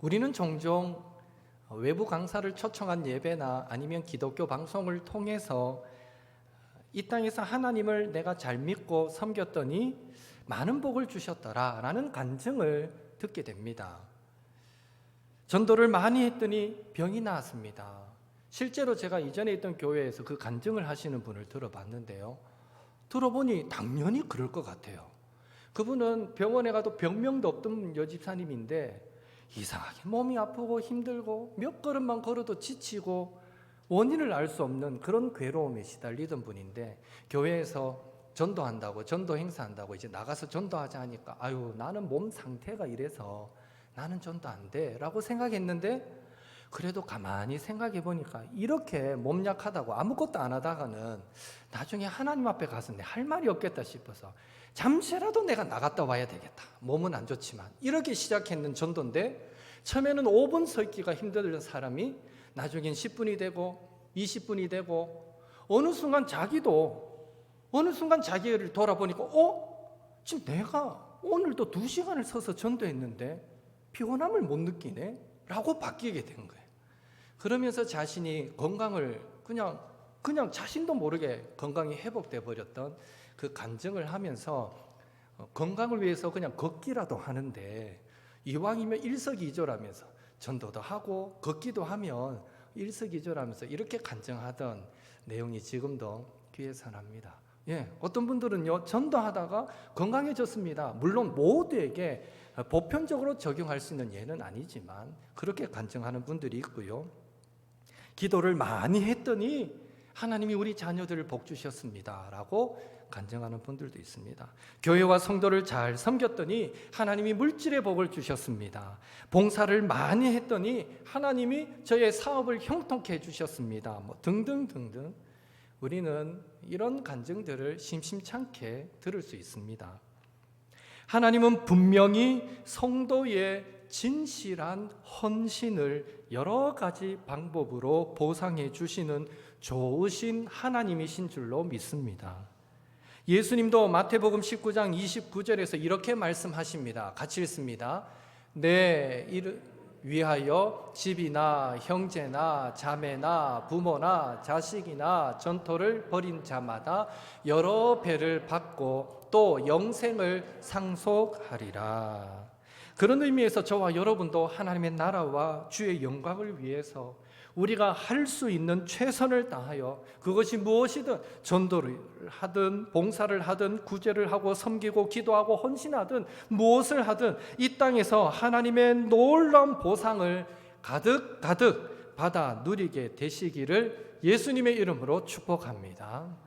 우리는 종종 외부 강사를 초청한 예배나 아니면 기독교 방송을 통해서 이 땅에서 하나님을 내가 잘 믿고 섬겼더니 많은 복을 주셨더라라는 간증을 듣게 됩니다. 전도를 많이 했더니 병이 나았습니다. 실제로 제가 이전에 있던 교회에서 그 간증을 하시는 분을 들어봤는데요. 들어보니 당연히 그럴 것 같아요. 그분은 병원에 가도 병명도 없던 여집사님인데 이상하게 몸이 아프고 힘들고 몇 걸음만 걸어도 지치고 원인을 알 수 없는 그런 괴로움에 시달리던 분인데, 교회에서 전도한다고, 전도 행사한다고 이제 나가서 전도하자 하니까 아유, 나는 몸 상태가 이래서 나는 전도 안 돼 라고 생각했는데, 그래도 가만히 생각해 보니까 이렇게 몸 약하다고 아무것도 안 하다가는 나중에 하나님 앞에 가서 내 할 말이 없겠다 싶어서 잠시라도 내가 나갔다 와야 되겠다, 몸은 안 좋지만, 이렇게 시작했는 전도인데, 처음에는 5분 서 있기가 힘들던 사람이 나중엔 10분이 되고 20분이 되고, 어느 순간 자기를 돌아보니까 지금 내가 오늘도 2시간을 서서 전도했는데 피곤함을 못 느끼네 라고 바뀌게 된 거예요. 그러면서 자신이 건강을 그냥 자신도 모르게 건강이 회복돼 버렸던 그 간증을 하면서 건강을 위해서 그냥 걷기라도 하는데 이왕이면 일석이조라면서 전도도 하고 걷기도 하면 일석이조라면서 이렇게 간증하던 내용이 지금도 귀에 선합니다. 어떤 분들은요, 전도하다가 건강해졌습니다. 물론 모두에게 보편적으로 적용할 수 있는 예는 아니지만 그렇게 간증하는 분들이 있고요. 기도를 많이 했더니 하나님이 우리 자녀들을 복 주셨습니다 라고 간증하는 분들도 있습니다. 교회와 성도를 잘 섬겼더니 하나님이 물질의 복을 주셨습니다. 봉사를 많이 했더니 하나님이 저의 사업을 형통케 해주셨습니다. 등등등등. 우리는 이런 간증들을 심심찮게 들을 수 있습니다. 하나님은 분명히 성도의 진실한 헌신을 여러 가지 방법으로 보상해 주시는 좋으신 하나님이신 줄로 믿습니다. 예수님도 마태복음 19장 29절에서 이렇게 말씀하십니다. 같이 읽습니다. 내 이를 위하여 집이나 형제나 자매나 부모나 자식이나 전토를 벌인 자마다 여러 배를 받고 또 영생을 상속하리라. 그런 의미에서 저와 여러분도 하나님의 나라와 주의 영광을 위해서 우리가 할 수 있는 최선을 다하여, 그것이 무엇이든 전도를 하든 봉사를 하든 구제를 하고 섬기고 기도하고 헌신하든 무엇을 하든 이 땅에서 하나님의 놀라운 보상을 가득 받아 누리게 되시기를 예수님의 이름으로 축복합니다.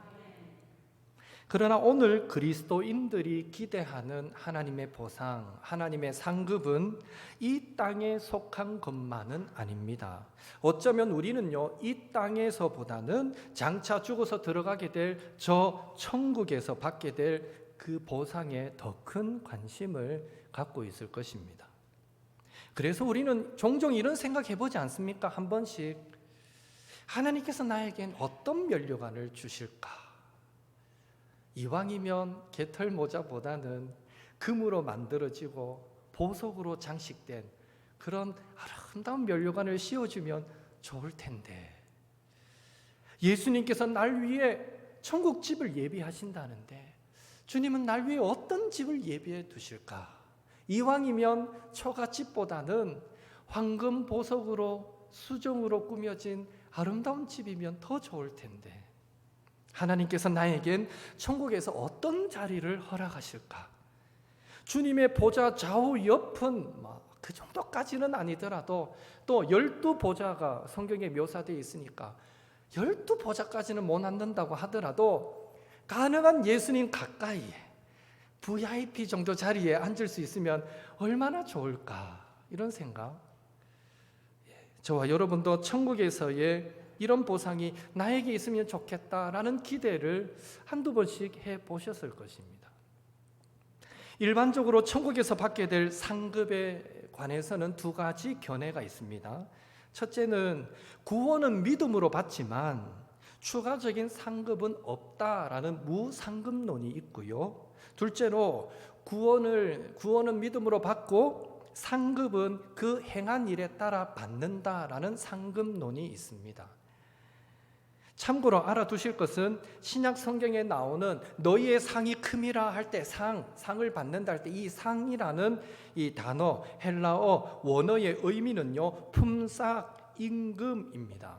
그러나 오늘 그리스도인들이 기대하는 하나님의 보상, 하나님의 상급은 이 땅에 속한 것만은 아닙니다. 어쩌면 우리는요, 이 땅에서보다는 장차 죽어서 들어가게 될 저 천국에서 받게 될 그 보상에 더 큰 관심을 갖고 있을 것입니다. 그래서 우리는 종종 이런 생각 해보지 않습니까? 한 번씩 하나님께서 나에겐 어떤 면류관을 주실까? 이왕이면 개털 모자보다는 금으로 만들어지고 보석으로 장식된 그런 아름다운 면류관을 씌워주면 좋을 텐데, 예수님께서 날 위해 천국 집을 예비하신다는데 주님은 날 위해 어떤 집을 예비해 두실까? 이왕이면 처갓집보다는 황금 보석으로 수정으로 꾸며진 아름다운 집이면 더 좋을 텐데, 하나님께서 나에겐 천국에서 어떤 자리를 허락하실까? 주님의 보좌 좌우 옆은 그 정도까지는 아니더라도 또 12보좌가 성경에 묘사되어 있으니까 12보좌까지는 못 앉는다고 하더라도 가능한 예수님 가까이에 VIP 정도 자리에 앉을 수 있으면 얼마나 좋을까? 이런 생각. 저와 여러분도 천국에서의 이런 보상이 나에게 있으면 좋겠다라는 기대를 한두 번씩 해보셨을 것입니다. 일반적으로 천국에서 받게 될 상급에 관해서는 두 가지 견해가 있습니다. 첫째는 구원은 믿음으로 받지만 추가적인 상급은 없다라는 무상급론이 있고요. 둘째로 구원은 믿음으로 받고 상급은 그 행한 일에 따라 받는다라는 상급론이 있습니다. 참고로 알아두실 것은 신약 성경에 나오는 너희의 상이 큼이라 할 때 상을 받는다 할 때 이 상이라는 이 단어 헬라어 원어의 의미는요 품삯 임금입니다.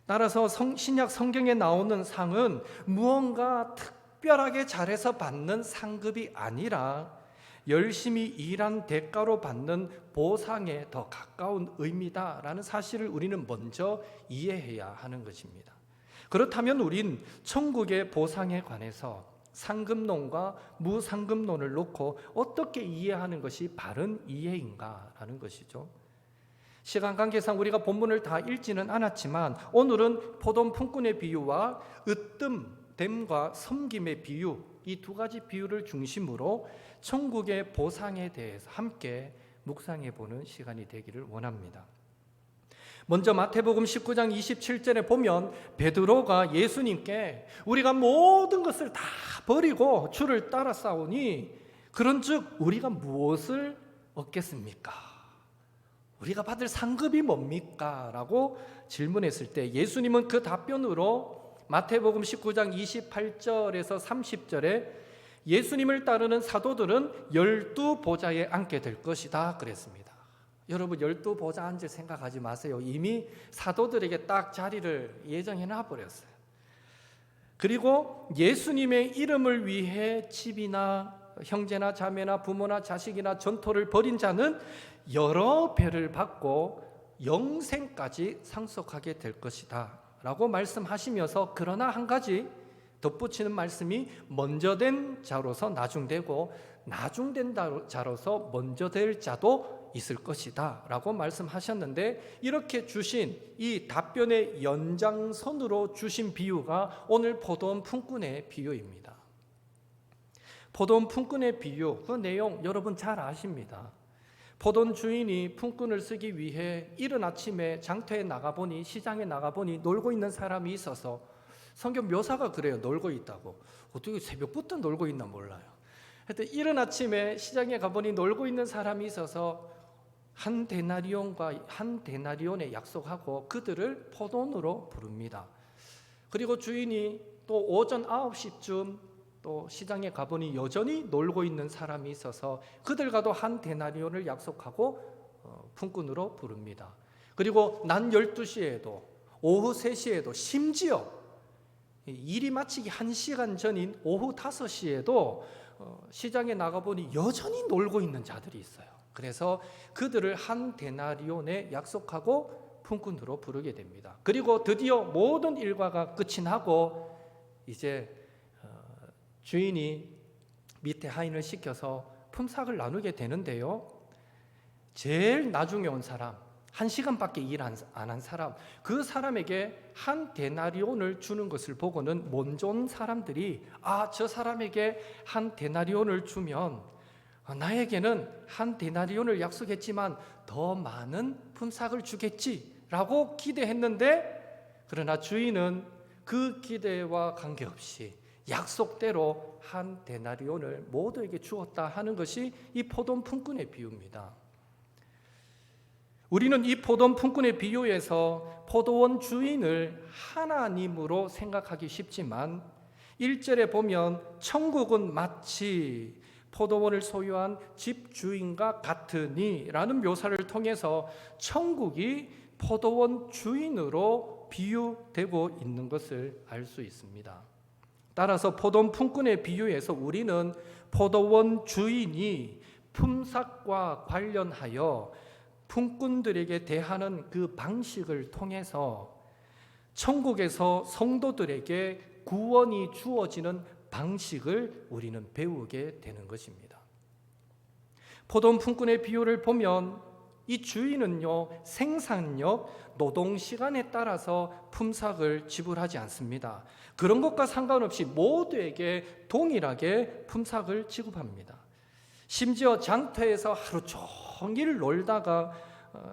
따라서 신약 성경에 나오는 상은 무언가 특별하게 잘해서 받는 상급이 아니라 열심히 일한 대가로 받는 보상에 더 가까운 의미다라는 사실을 우리는 먼저 이해해야 하는 것입니다. 그렇다면 우린 천국의 보상에 관해서 상급론과 무상급론을 놓고 어떻게 이해하는 것이 바른 이해인가라는 것이죠. 시간 관계상 우리가 본문을 다 읽지는 않았지만 오늘은 포도원 품꾼의 비유와 으뜸됨과 섬김의 비유, 이 두 가지 비유를 중심으로 천국의 보상에 대해서 함께 묵상해 보는 시간이 되기를 원합니다. 먼저 마태복음 19장 27절에 보면 베드로가 예수님께 우리가 모든 것을 다 버리고 주를 따라 싸우니 그런즉 우리가 무엇을 얻겠습니까? 우리가 받을 상급이 뭡니까? 라고 질문했을 때 예수님은 그 답변으로 마태복음 19장 28절에서 30절에 예수님을 따르는 사도들은 12보좌에 앉게 될 것이다 그랬습니다. 여러분 12보좌 앉을 생각하지 마세요. 이미 사도들에게 딱 자리를 예정해 놔버렸어요. 그리고 예수님의 이름을 위해 집이나 형제나 자매나 부모나 자식이나 전토를 벌인 자는 여러 배를 받고 영생까지 상속하게 될 것이다 라고 말씀하시면서 그러나 한 가지 덧붙이는 말씀이 먼저 된 자로서 나중되고 나중된 자로서 먼저 될 자도 있을 것이다 라고 말씀하셨는데 이렇게 주신 이 답변의 연장선으로 주신 비유가 오늘 포도원 품꾼의 비유입니다. 포도원 품꾼의 비유, 그 내용 여러분 잘 아십니다. 포도원 주인이 품꾼을 쓰기 위해 이른 아침에 장터에 나가보니 시장에 나가보니 놀고 있는 사람이 있어서 성경 묘사가 그래요. 놀고 있다고. 어떻게 새벽부터 놀고 있나 몰라요. 하여튼 이른 아침에 시장에 가보니 놀고 있는 사람이 있어서 한 데나리온에 약속하고 그들을 포도원으로 부릅니다. 그리고 주인이 또 오전 9시쯤 또 시장에 가보니 여전히 놀고 있는 사람이 있어서 그들과도 한 데나리온을 약속하고 품꾼으로 부릅니다. 그리고 낮 12시에도 오후 3시에도 심지어 일이 마치기 1시간 전인 오후 5시에도 시장에 나가보니 여전히 놀고 있는 자들이 있어요. 그래서 그들을 한 데나리온에 약속하고 품꾼으로 부르게 됩니다. 그리고 드디어 모든 일과가 끝이 나고 이제 주인이 밑에 하인을 시켜서 품삯을 나누게 되는데요. 제일 나중에 온 사람, 1시간밖에 일 안 한 사람, 그 사람에게 한 데나리온을 주는 것을 보고는 먼저 온 사람들이 저 사람에게 한 데나리온을 주면 나에게는 한 데나리온을 약속했지만 더 많은 품삯을 주겠지라고 기대했는데 그러나 주인은 그 기대와 관계없이 약속대로 한 데나리온을 모두에게 주었다 하는 것이 이 포도원 품꾼의 비유입니다. 우리는 이 포도원 품꾼의 비유에서 포도원 주인을 하나님으로 생각하기 쉽지만 1절에 보면 천국은 마치 포도원을 소유한 집주인과 같으니 라는 묘사를 통해서 천국이 포도원 주인으로 비유되고 있는 것을 알 수 있습니다. 따라서 포도원 품꾼의 비유에서 우리는 포도원 주인이 품삯과 관련하여 품꾼들에게 대하는 그 방식을 통해서 천국에서 성도들에게 구원이 주어지는 방식을 우리는 배우게 되는 것입니다. 포도원 품꾼의 비유를 보면 이 주인은요, 생산력, 노동 시간에 따라서 품삯을 지불하지 않습니다. 그런 것과 상관없이 모두에게 동일하게 품삯을 지급합니다. 심지어 장터에서 하루 종일 놀다가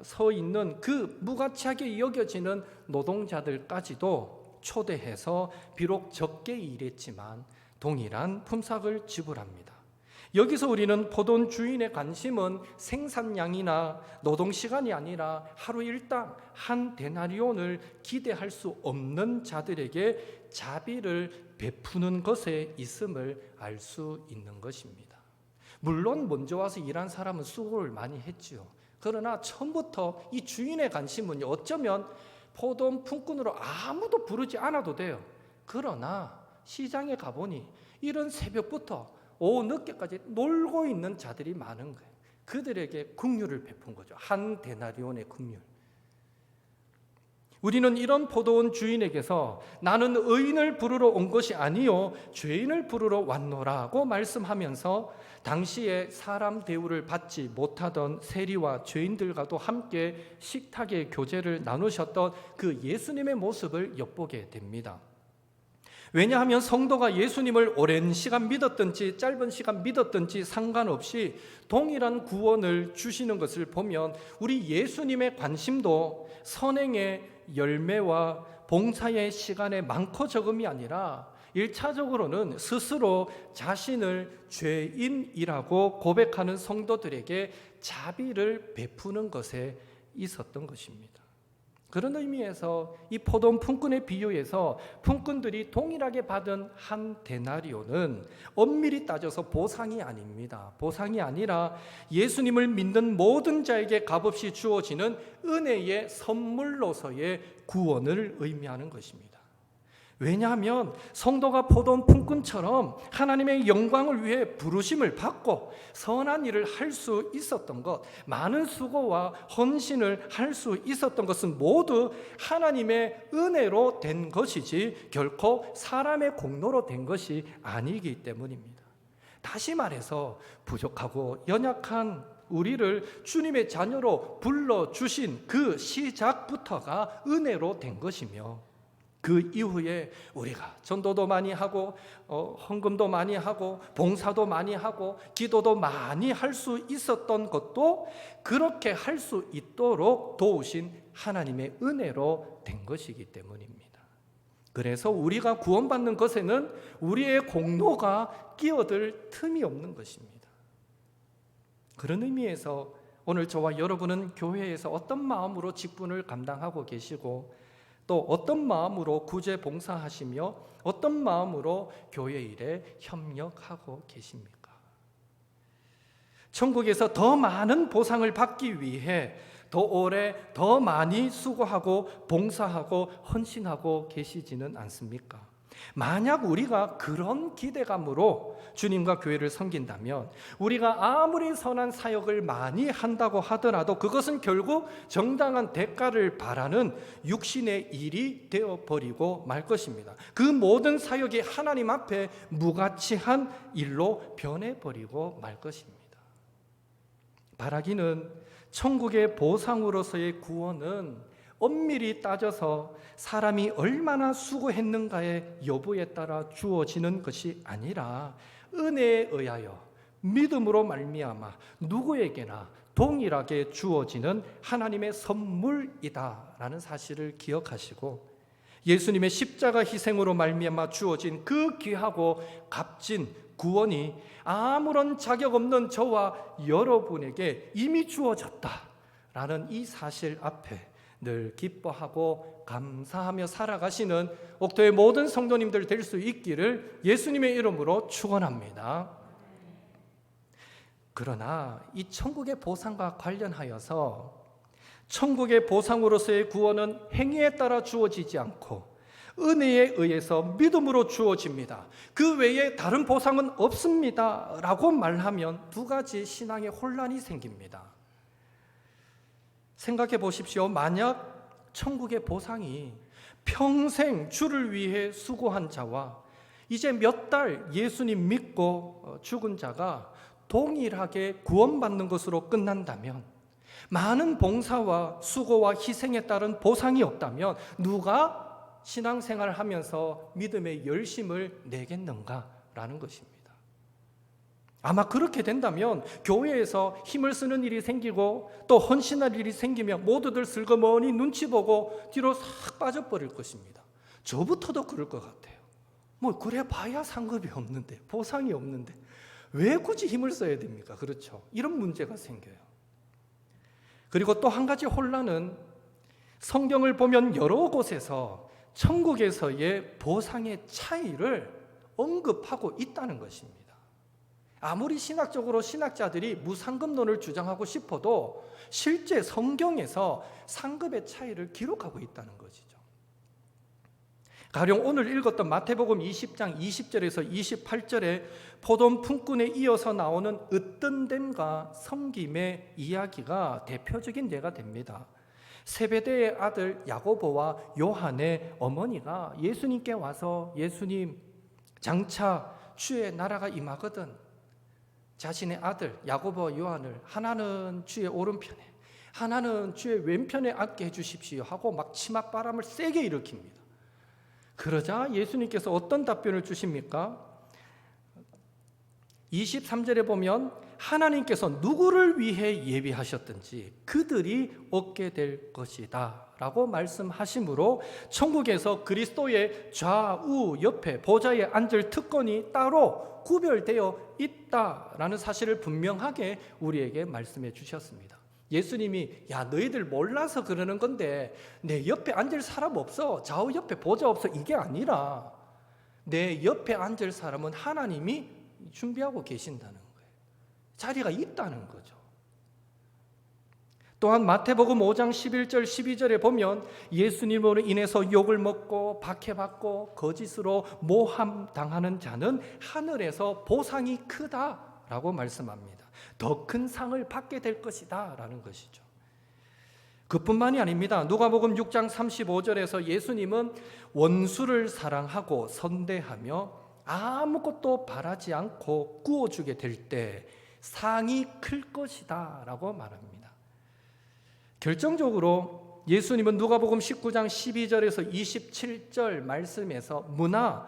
서 있는 그 무가치하게 여겨지는 노동자들까지도 초대해서 비록 적게 일했지만 동일한 품삯을 지불합니다. 여기서 우리는 포도원 주인의 관심은 생산량이나 노동시간이 아니라 하루 일당 한 데나리온을 기대할 수 없는 자들에게 자비를 베푸는 것에 있음을 알 수 있는 것입니다. 물론 먼저 와서 일한 사람은 수고를 많이 했죠. 그러나 처음부터 이 주인의 관심은 어쩌면 포도원 품꾼으로 아무도 부르지 않아도 돼요. 그러나 시장에 가보니 이런 새벽부터 오후 늦게까지 놀고 있는 자들이 많은 거예요. 그들에게 긍휼을 베푼 거죠. 한 데나리온의 긍휼. 우리는 이런 포도원 주인에게서 나는 의인을 부르러 온 것이 아니요 죄인을 부르러 왔노라고 말씀하면서 당시에 사람 대우를 받지 못하던 세리와 죄인들과도 함께 식탁의 교제를 나누셨던 그 예수님의 모습을 엿보게 됩니다. 왜냐하면 성도가 예수님을 오랜 시간 믿었든지 짧은 시간 믿었든지 상관없이 동일한 구원을 주시는 것을 보면 우리 예수님의 관심도 선행의 열매와 봉사의 시간에 많고 적음이 아니라 1차적으로는 스스로 자신을 죄인이라고 고백하는 성도들에게 자비를 베푸는 것에 있었던 것입니다. 그런 의미에서 이 포도원 품꾼의 비유에서 품꾼들이 동일하게 받은 한 데나리온은 엄밀히 따져서 보상이 아닙니다. 보상이 아니라 예수님을 믿는 모든 자에게 값없이 주어지는 은혜의 선물로서의 구원을 의미하는 것입니다. 왜냐하면 성도가 포도원 품꾼처럼 하나님의 영광을 위해 부르심을 받고 선한 일을 할 수 있었던 것, 많은 수고와 헌신을 할 수 있었던 것은 모두 하나님의 은혜로 된 것이지 결코 사람의 공로로 된 것이 아니기 때문입니다. 다시 말해서 부족하고 연약한 우리를 주님의 자녀로 불러주신 그 시작부터가 은혜로 된 것이며 그 이후에 우리가 전도도 많이 하고 헌금도 많이 하고 봉사도 많이 하고 기도도 많이 할 수 있었던 것도 그렇게 할 수 있도록 도우신 하나님의 은혜로 된 것이기 때문입니다. 그래서 우리가 구원받는 것에는 우리의 공로가 끼어들 틈이 없는 것입니다. 그런 의미에서 오늘 저와 여러분은 교회에서 어떤 마음으로 직분을 감당하고 계시고 또 어떤 마음으로 구제 봉사하시며 어떤 마음으로 교회 일에 협력하고 계십니까? 천국에서 더 많은 보상을 받기 위해 더 오래 더 많이 수고하고 봉사하고 헌신하고 계시지는 않습니까? 만약 우리가 그런 기대감으로 주님과 교회를 섬긴다면 우리가 아무리 선한 사역을 많이 한다고 하더라도 그것은 결국 정당한 대가를 바라는 육신의 일이 되어버리고 말 것입니다. 그 모든 사역이 하나님 앞에 무가치한 일로 변해버리고 말 것입니다. 바라기는 천국의 보상으로서의 구원은 엄밀히 따져서 사람이 얼마나 수고했는가의 여부에 따라 주어지는 것이 아니라 은혜에 의하여 믿음으로 말미암아 누구에게나 동일하게 주어지는 하나님의 선물이다라는 사실을 기억하시고 예수님의 십자가 희생으로 말미암아 주어진 그 귀하고 값진 구원이 아무런 자격 없는 저와 여러분에게 이미 주어졌다라는 이 사실 앞에 늘 기뻐하고 감사하며 살아가시는 옥토의 모든 성도님들 될 수 있기를 예수님의 이름으로 축원합니다. 그러나 이 천국의 보상과 관련하여서 천국의 보상으로서의 구원은 행위에 따라 주어지지 않고 은혜에 의해서 믿음으로 주어집니다. 그 외에 다른 보상은 없습니다 라고 말하면 두 가지 신앙의 혼란이 생깁니다. 생각해 보십시오. 만약 천국의 보상이 평생 주를 위해 수고한 자와 이제 몇 달 예수님 믿고 죽은 자가 동일하게 구원받는 것으로 끝난다면 많은 봉사와 수고와 희생에 따른 보상이 없다면 누가 신앙생활을 하면서 믿음의 열심을 내겠는가라는 것입니다. 아마 그렇게 된다면 교회에서 힘을 쓰는 일이 생기고 또 헌신할 일이 생기면 모두들 슬그머니 눈치 보고 뒤로 싹 빠져버릴 것입니다. 저부터도 그럴 것 같아요. 뭐 그래 봐야 상급이 없는데 보상이 없는데 왜 굳이 힘을 써야 됩니까? 그렇죠. 이런 문제가 생겨요. 그리고 또 한 가지 혼란은 성경을 보면 여러 곳에서 천국에서의 보상의 차이를 언급하고 있다는 것입니다. 아무리 신학적으로 신학자들이 무상급론을 주장하고 싶어도 실제 성경에서 상급의 차이를 기록하고 있다는 것이죠. 가령 오늘 읽었던 마태복음 20장 20절에서 28절에 포도원 품꾼에 이어서 나오는 으뜸됨과 섬김의 이야기가 대표적인 예가 됩니다. 세베대의 아들 야고보와 요한의 어머니가 예수님께 와서 예수님, 장차 주의 나라가 임하거든 자신의 아들 야고보와 요한을 하나는 주의 오른편에 하나는 주의 왼편에 앉게 해주십시오 하고 막 치맛바람을 세게 일으킵니다. 그러자 예수님께서 어떤 답변을 주십니까? 23절에 보면 하나님께서 누구를 위해 예비하셨든지 그들이 얻게 될 것이다 라고 말씀하시므로 천국에서 그리스도의 좌우 옆에 보좌에 앉을 특권이 따로 구별되어 있다라는 사실을 분명하게 우리에게 말씀해 주셨습니다. 예수님이 야 너희들 몰라서 그러는 건데 내 옆에 앉을 사람 없어, 좌우 옆에 보좌 없어, 이게 아니라 내 옆에 앉을 사람은 하나님이 준비하고 계신다는 거예요. 자리가 있다는 거죠. 또한 마태복음 5장 11절 12절에 보면 예수님으로 인해서 욕을 먹고 박해받고 거짓으로 모함당하는 자는 하늘에서 보상이 크다라고 말씀합니다. 더 큰 상을 받게 될 것이다 라는 것이죠. 그뿐만이 아닙니다. 누가복음 6장 35절에서 예수님은 원수를 사랑하고 선대하며 아무것도 바라지 않고 구워주게 될 때 상이 클 것이다 라고 말합니다. 결정적으로 예수님은 누가복음 19장 12절에서 27절 말씀에서 문화,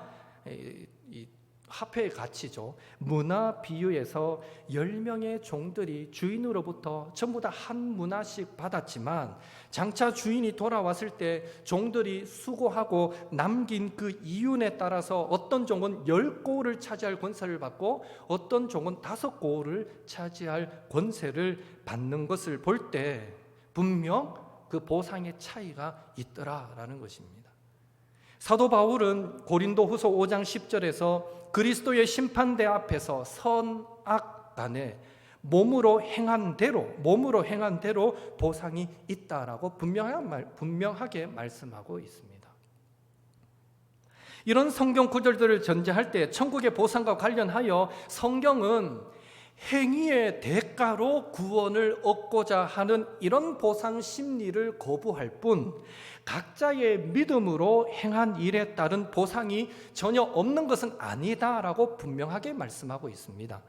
화폐의 가치죠. 문화 비유에서 10명의 종들이 주인으로부터 전부 다 한 문화씩 받았지만 장차 주인이 돌아왔을 때 종들이 수고하고 남긴 그 이윤에 따라서 어떤 종은 10고를 차지할 권세를 받고 어떤 종은 5고를 차지할 권세를 받는 것을 볼 때 분명 그 보상의 차이가 있더라라는 것입니다. 사도 바울은 고린도후서 5장 10절에서 그리스도의 심판대 앞에서 선악 간에 몸으로 행한 대로 보상이 있다라고 분명하게 말씀하고 있습니다. 이런 성경 구절들을 전제할 때 천국의 보상과 관련하여 성경은 행위의 대가로 구원을 얻고자 하는 이런 보상 심리를 거부할 뿐 각자의 믿음으로 행한 일에 따른 보상이 전혀 없는 것은 아니다라고 분명하게 말씀하고 있습니다.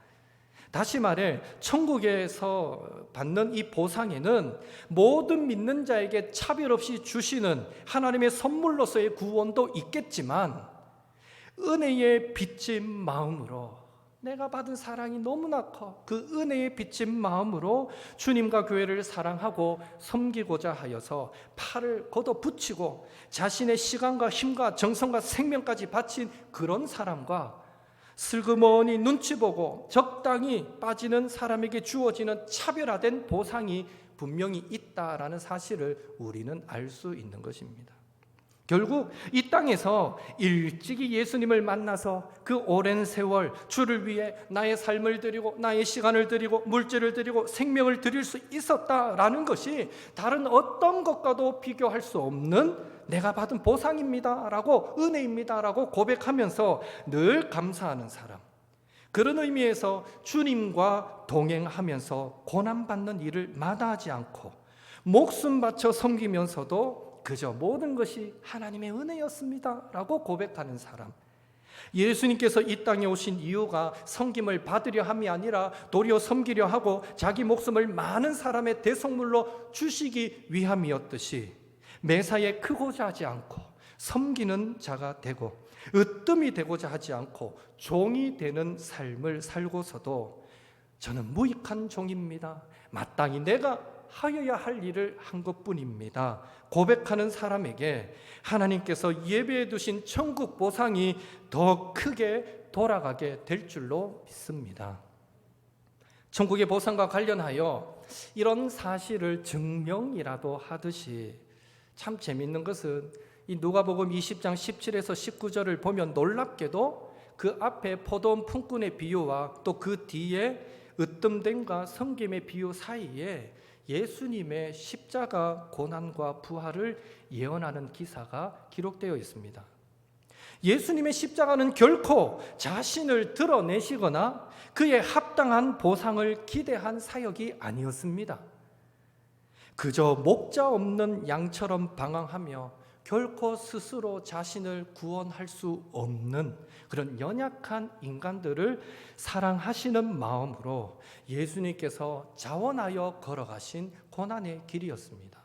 다시 말해 천국에서 받는 이 보상에는 모든 믿는 자에게 차별 없이 주시는 하나님의 선물로서의 구원도 있겠지만 은혜에 빚진 마음으로 내가 받은 사랑이 너무나 커 그 은혜에 빚진 마음으로 주님과 교회를 사랑하고 섬기고자 하여서 팔을 걷어붙이고 자신의 시간과 힘과 정성과 생명까지 바친 그런 사람과 슬그머니 눈치 보고 적당히 빠지는 사람에게 주어지는 차별화된 보상이 분명히 있다라는 사실을 우리는 알 수 있는 것입니다. 결국 이 땅에서 일찍이 예수님을 만나서 그 오랜 세월 주를 위해 나의 삶을 드리고 나의 시간을 드리고 물질을 드리고 생명을 드릴 수 있었다라는 것이 다른 어떤 것과도 비교할 수 없는 내가 받은 보상입니다라고 은혜입니다라고 고백하면서 늘 감사하는 사람, 그런 의미에서 주님과 동행하면서 고난받는 일을 마다하지 않고 목숨 바쳐 섬기면서도 그저 모든 것이 하나님의 은혜였습니다 라고 고백하는 사람, 예수님께서 이 땅에 오신 이유가 섬김을 받으려 함이 아니라 도리어 섬기려 하고 자기 목숨을 많은 사람의 대속물로 주시기 위함이었듯이 매사에 크고자 하지 않고 섬기는 자가 되고 으뜸이 되고자 하지 않고 종이 되는 삶을 살고서도 저는 무익한 종입니다, 마땅히 내가 하여야 할 일을 한 것뿐입니다. 고백하는 사람에게 하나님께서 예배해 두신 천국 보상이 더 크게 돌아가게 될 줄로 믿습니다. 천국의 보상과 관련하여 이런 사실을 증명이라도 하듯이, 참 재미있는 것은 이 누가복음 20장 17에서 19절을 보면 놀랍게도 그 앞에 포도원 품꾼의 비유와 또 그 뒤에 으뜸됨과 섬김의 비유 사이에 예수님의 십자가 고난과 부활을 예언하는 기사가 기록되어 있습니다. 예수님의 십자가는 결코 자신을 드러내시거나 그에 합당한 보상을 기대한 사역이 아니었습니다. 그저 목자 없는 양처럼 방황하며 결코 스스로 자신을 구원할 수 없는 그런 연약한 인간들을 사랑하시는 마음으로 예수님께서 자원하여 걸어가신 고난의 길이었습니다.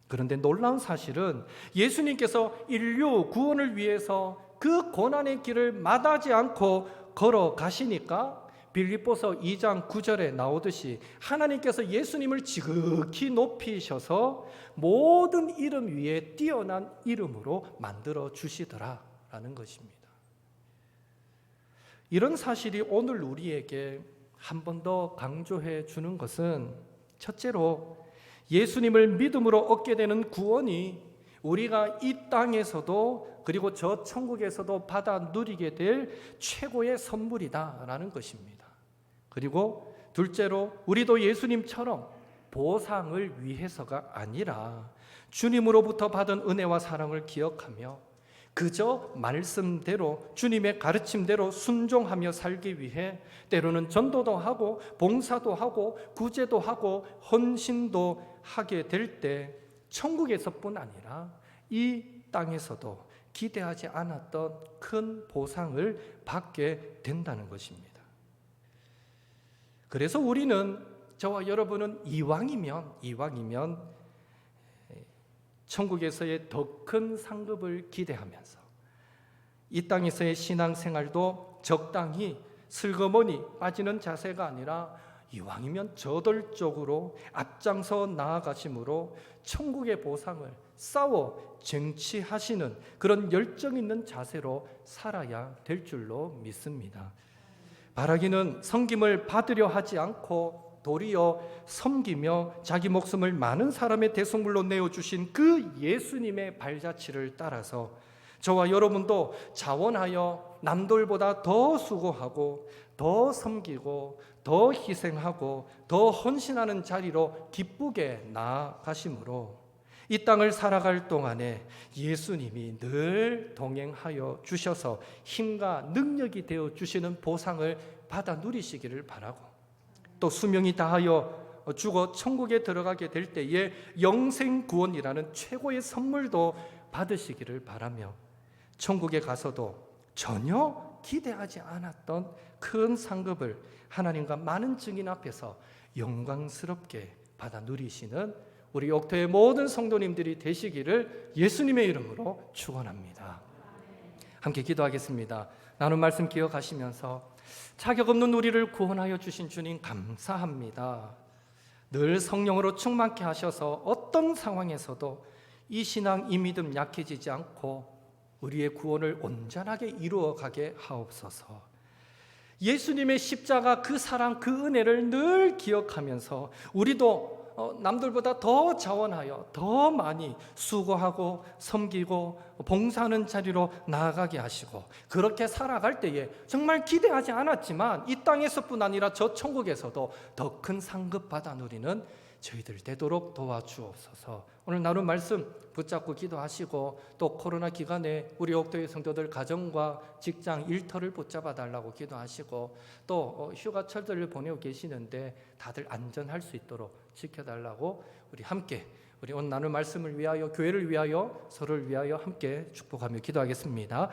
그런데 놀라운 사실은 예수님께서 인류 구원을 위해서 그 고난의 길을 마다하지 않고 걸어가시니까 빌립보서 2장 9절에 나오듯이 하나님께서 예수님을 지극히 높이셔서 모든 이름 위에 뛰어난 이름으로 만들어 주시더라라는 것입니다. 이런 사실이 오늘 우리에게 한 번 더 강조해 주는 것은, 첫째로 예수님을 믿음으로 얻게 되는 구원이 우리가 이 땅에서도 그리고 저 천국에서도 받아 누리게 될 최고의 선물이다라는 것입니다. 그리고 둘째로 우리도 예수님처럼 보상을 위해서가 아니라 주님으로부터 받은 은혜와 사랑을 기억하며 그저 말씀대로 주님의 가르침대로 순종하며 살기 위해 때로는 전도도 하고 봉사도 하고 구제도 하고 헌신도 하게 될 때 천국에서뿐 아니라 이 땅에서도 기대하지 않았던 큰 보상을 받게 된다는 것입니다. 그래서 우리는, 저와 여러분은 이왕이면 천국에서의 더 큰 상급을 기대하면서 이 땅에서의 신앙생활도 적당히 슬그머니 빠지는 자세가 아니라 이왕이면 저돌적으로 앞장서 나아가심으로 천국의 보상을 싸워 쟁취하시는 그런 열정 있는 자세로 살아야 될 줄로 믿습니다. 바라기는 섬김을 받으려 하지 않고 도리어 섬기며 자기 목숨을 많은 사람의 대속물로 내어주신 그 예수님의 발자취를 따라서 저와 여러분도 자원하여 남들보다 더 수고하고 더 섬기고 더 희생하고 더 헌신하는 자리로 기쁘게 나아가심으로 이 땅을 살아갈 동안에 예수님이 늘 동행하여 주셔서 힘과 능력이 되어 주시는 보상을 받아 누리시기를 바라고, 또 수명이 다하여 죽어 천국에 들어가게 될 때에 영생 구원이라는 최고의 선물도 받으시기를 바라며 천국에 가서도 전혀 기대하지 않았던 큰 상급을 하나님과 많은 증인 앞에서 영광스럽게 받아 누리시는 우리 옥토의 모든 성도님들이 되시기를 예수님의 이름으로 축원합니다. 함께 기도하겠습니다. 나눈 말씀 기억하시면서 자격 없는 우리를 구원하여 주신 주님 감사합니다. 늘 성령으로 충만케 하셔서 어떤 상황에서도 이 신앙, 이 믿음 약해지지 않고 우리의 구원을 온전하게 이루어가게 하옵소서. 예수님의 십자가 그 사랑, 그 은혜를 늘 기억하면서 우리도 남들보다 더 자원하여 더 많이 수고하고 섬기고 봉사하는 자리로 나아가게 하시고, 그렇게 살아갈 때에 정말 기대하지 않았지만 이 땅에서뿐 아니라 저 천국에서도 더 큰 상급 받아 누리는 저희들 되도록 도와주옵소서. 오늘 나눈 말씀 붙잡고 기도하시고, 또 코로나 기간에 우리 옥토의 성도들 가정과 직장, 일터를 붙잡아 달라고 기도하시고, 또 휴가철들을 보내고 계시는데 다들 안전할 수 있도록 지켜달라고 우리 함께, 우리 오늘 나눌 말씀을 위하여, 교회를 위하여, 서로를 위하여 함께 축복하며 기도하겠습니다.